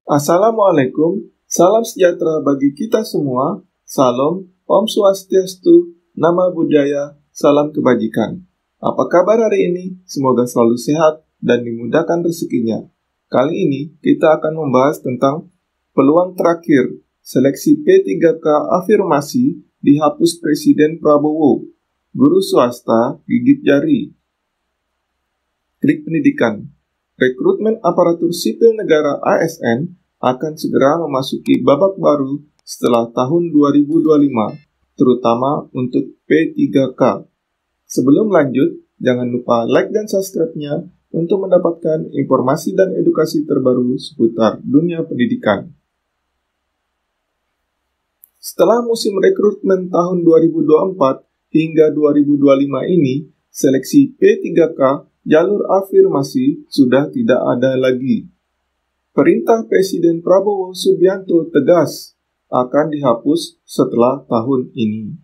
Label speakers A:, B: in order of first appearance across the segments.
A: Assalamualaikum, salam sejahtera bagi kita semua. Salam, Om Swastiastu, Nama Budaya, salam kebajikan. Apa kabar hari ini? Semoga selalu sehat dan dimudahkan rezekinya. Kali ini kita akan membahas tentang peluang terakhir seleksi P3K afirmasi dihapus Presiden Prabowo. Guru swasta gigit jari. Klik pendidikan. Rekrutmen aparatur sipil negara ASN akan segera memasuki babak baru setelah tahun 2025, terutama untuk P3K. Sebelum lanjut, jangan lupa like dan subscribe-nya untuk mendapatkan informasi dan edukasi terbaru seputar dunia pendidikan. Setelah musim rekrutmen tahun 2024 hingga 2025 ini, seleksi P3K jalur afirmasi sudah tidak ada lagi. Perintah Presiden Prabowo Subianto tegas akan dihapus setelah tahun ini.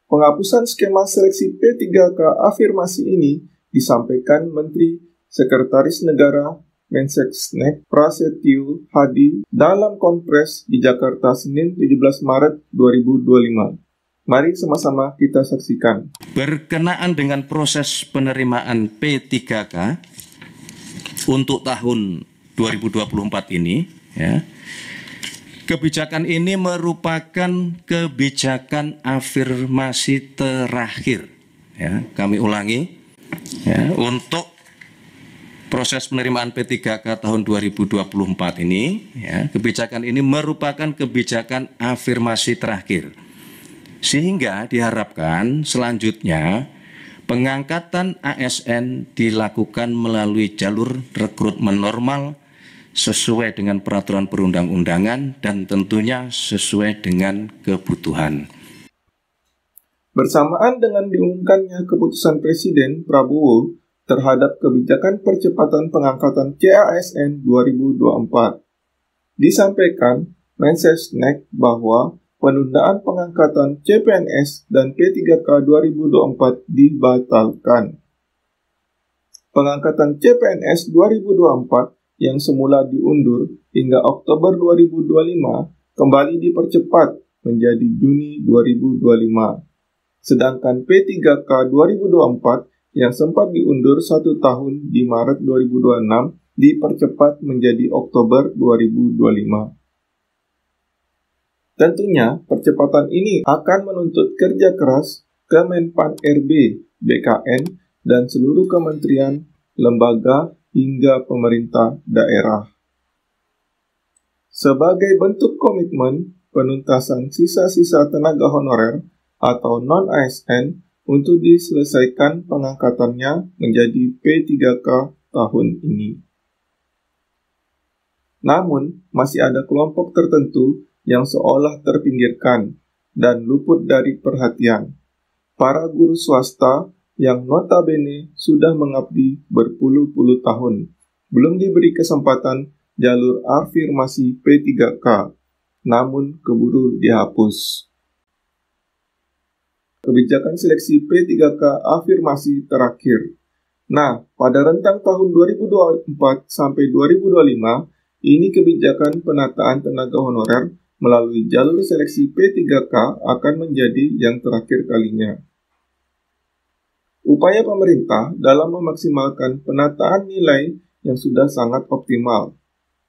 A: Penghapusan skema seleksi P3K afirmasi ini disampaikan Menteri Sekretaris Negara Mensesnek Prasetyo Hadi dalam konferensi di Jakarta Senin 17 Maret 2025. Mari sama-sama kita saksikan.
B: Berkenaan dengan proses penerimaan P3K untuk tahun 2024 ini, kebijakan ini merupakan kebijakan afirmasi terakhir. Kami ulangi, untuk proses penerimaan P3K tahun 2024 ini, kebijakan ini merupakan kebijakan afirmasi terakhir. Sehingga diharapkan selanjutnya pengangkatan ASN dilakukan melalui jalur rekrutmen normal sesuai dengan peraturan perundang-undangan dan tentunya sesuai dengan kebutuhan.
A: Bersamaan dengan diumumkannya keputusan Presiden Prabowo terhadap kebijakan percepatan pengangkatan CASN 2024, disampaikan Mensesnek bahwa penundaan pengangkatan CPNS dan P3K 2024 dibatalkan. Pengangkatan CPNS 2024 yang semula diundur hingga Oktober 2025 kembali dipercepat menjadi Juni 2025. Sedangkan P3K 2024 yang sempat diundur 1 tahun di Maret 2026 dipercepat menjadi Oktober 2025. Tentunya, percepatan ini akan menuntut kerja keras Kemenpan-RB, BKN, dan seluruh kementerian, lembaga, hingga pemerintah daerah. Sebagai bentuk komitmen penuntasan sisa-sisa tenaga honorer atau non-ASN untuk diselesaikan pengangkatannya menjadi P3K tahun ini. Namun, masih ada kelompok tertentu yang seolah terpinggirkan dan luput dari perhatian. Para guru swasta yang notabene sudah mengabdi berpuluh-puluh tahun, belum diberi kesempatan jalur afirmasi P3K, namun keburu dihapus. Kebijakan seleksi P3K afirmasi terakhir. Nah, pada rentang tahun 2024 sampai 2025, ini kebijakan penataan tenaga honorer melalui jalur seleksi P3K akan menjadi yang terakhir kalinya. Upaya pemerintah dalam memaksimalkan penataan nilai yang sudah sangat optimal,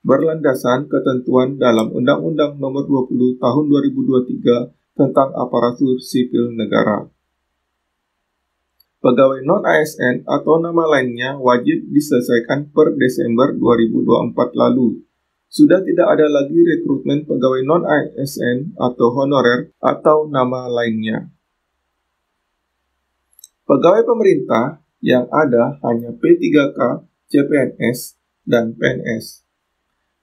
A: berlandasan ketentuan dalam Undang-Undang Nomor 20 Tahun 2023 tentang Aparatur Sipil Negara. Pegawai non-ASN atau nama lainnya wajib diselesaikan per Desember 2024 lalu. Sudah tidak ada lagi rekrutmen pegawai non-ASN atau honorer atau nama lainnya. Pegawai pemerintah yang ada hanya P3K, CPNS, dan PNS.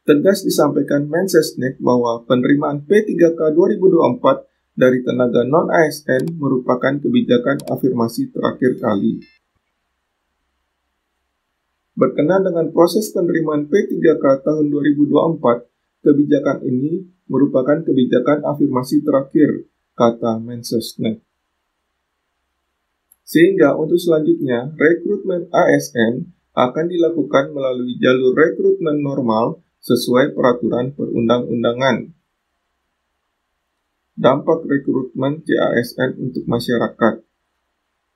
A: Tegas disampaikan Mensesnek bahwa penerimaan P3K 2024 dari tenaga non-ASN merupakan kebijakan afirmasi terakhir kali. Berkenaan dengan proses penerimaan P3K tahun 2024, kebijakan ini merupakan kebijakan afirmasi terakhir, kata Mensesnek. Sehingga untuk selanjutnya, rekrutmen ASN akan dilakukan melalui jalur rekrutmen normal sesuai peraturan perundang-undangan. Dampak rekrutmen CASN untuk masyarakat.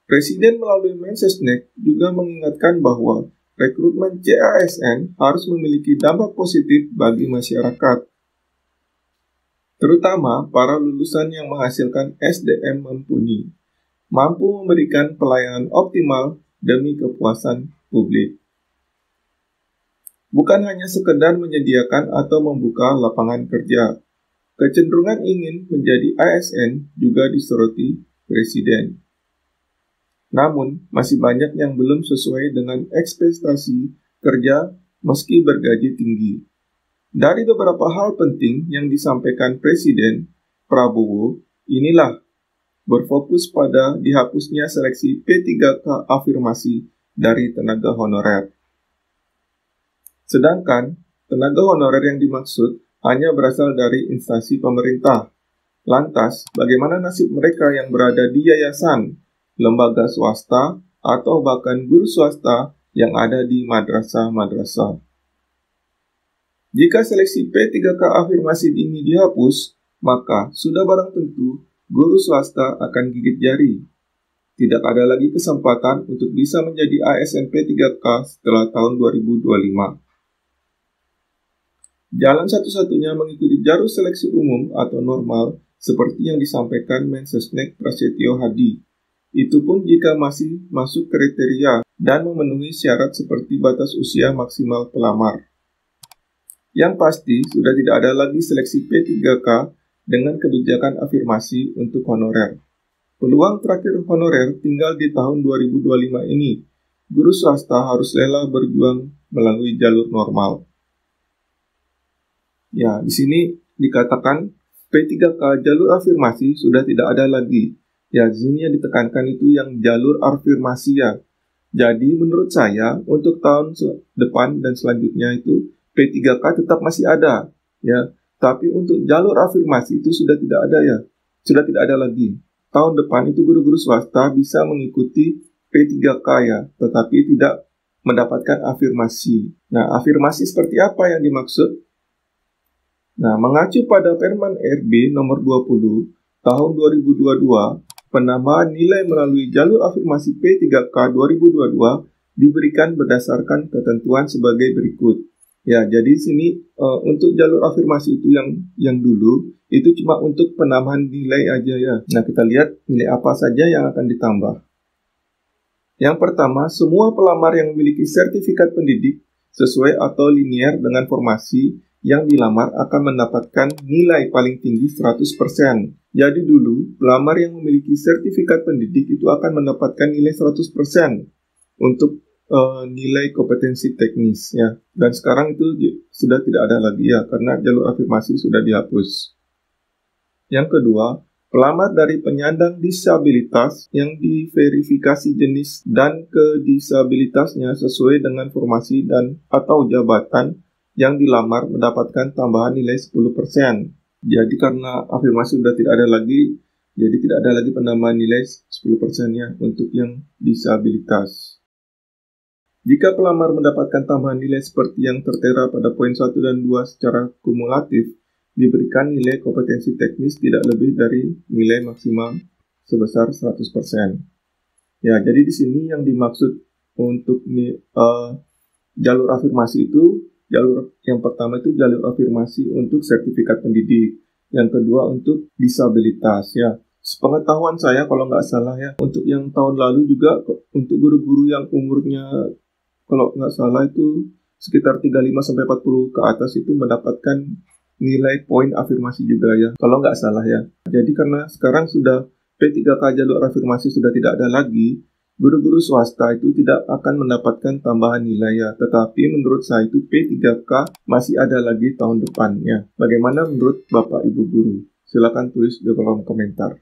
A: Presiden melalui Mensesnek juga mengingatkan bahwa rekrutmen CASN harus memiliki dampak positif bagi masyarakat, terutama para lulusan yang menghasilkan SDM mumpuni, mampu memberikan pelayanan optimal demi kepuasan publik. Bukan hanya sekedar menyediakan atau membuka lapangan kerja, kecenderungan ingin menjadi ASN juga disoroti Presiden. Namun, masih banyak yang belum sesuai dengan ekspektasi kerja meski bergaji tinggi. Dari beberapa hal penting yang disampaikan Presiden Prabowo, inilah berfokus pada dihapusnya seleksi P3K afirmasi dari tenaga honorer. Sedangkan, tenaga honorer yang dimaksud hanya berasal dari instansi pemerintah. Lantas, bagaimana nasib mereka yang berada di yayasan, lembaga swasta, atau bahkan guru swasta yang ada di madrasah-madrasah? Jika seleksi P3K afirmasi ini dihapus, maka sudah barang tentu guru swasta akan gigit jari. Tidak ada lagi kesempatan untuk bisa menjadi ASN P3K setelah tahun 2025. Jalan satu-satunya mengikuti jalur seleksi umum atau normal seperti yang disampaikan Mensesnek Prasetyo Hadi. Itu pun jika masih masuk kriteria dan memenuhi syarat seperti batas usia maksimal pelamar. Yang pasti, sudah tidak ada lagi seleksi P3K dengan kebijakan afirmasi untuk honorer. Peluang terakhir honorer tinggal di tahun 2025 ini. Guru swasta harus rela berjuang melalui jalur normal. Ya, di sini dikatakan P3K jalur afirmasi sudah tidak ada lagi. Ya, di sini yang ditekankan itu yang jalur afirmasi ya. Jadi menurut saya untuk tahun depan dan selanjutnya itu P3K tetap masih ada ya. Tapi untuk jalur afirmasi itu sudah tidak ada ya. Sudah tidak ada lagi. Tahun depan itu guru-guru swasta bisa mengikuti P3K ya, tetapi tidak mendapatkan afirmasi. Nah, afirmasi seperti apa yang dimaksud? Nah, mengacu pada Permen RB nomor 20 tahun 2022, penambahan nilai melalui jalur afirmasi P3K 2022 diberikan berdasarkan ketentuan sebagai berikut. Ya, jadi sini untuk jalur afirmasi itu yang dulu itu cuma untuk penambahan nilai aja ya. Nah, kita lihat nilai apa saja yang akan ditambah. Yang pertama, semua pelamar yang memiliki sertifikat pendidik sesuai atau linear dengan formasi yang dilamar akan mendapatkan nilai paling tinggi 100%. Jadi dulu, pelamar yang memiliki sertifikat pendidik itu akan mendapatkan nilai 100% untuk nilai kompetensi teknis ya. Dan sekarang itu sudah tidak ada lagi ya, karena jalur afirmasi sudah dihapus. Yang kedua, pelamar dari penyandang disabilitas yang diverifikasi jenis dan kedisabilitasnya sesuai dengan formasi dan atau jabatan yang dilamar mendapatkan tambahan nilai 10%. Jadi karena afirmasi sudah tidak ada lagi, jadi tidak ada lagi penambahan nilai 10%-nya untuk yang disabilitas. Jika pelamar mendapatkan tambahan nilai seperti yang tertera pada poin 1 dan 2 secara kumulatif, diberikan nilai kompetensi teknis tidak lebih dari nilai maksimal sebesar 100%. Ya, jadi di sini yang dimaksud untuk jalur afirmasi itu, jalur yang pertama itu jalur afirmasi untuk sertifikat pendidik, yang kedua untuk disabilitas ya. Sepengetahuan saya kalau nggak salah ya, untuk yang tahun lalu juga untuk guru-guru yang umurnya kalau nggak salah itu sekitar 35-40 ke atas itu mendapatkan nilai poin afirmasi juga ya, kalau nggak salah ya. Jadi karena sekarang sudah P3K jalur afirmasi sudah tidak ada lagi, guru-guru swasta itu tidak akan mendapatkan tambahan nilai ya. Tetapi menurut saya itu P3K masih ada lagi tahun depannya. Bagaimana menurut Bapak Ibu Guru? Silakan tulis di kolom komentar.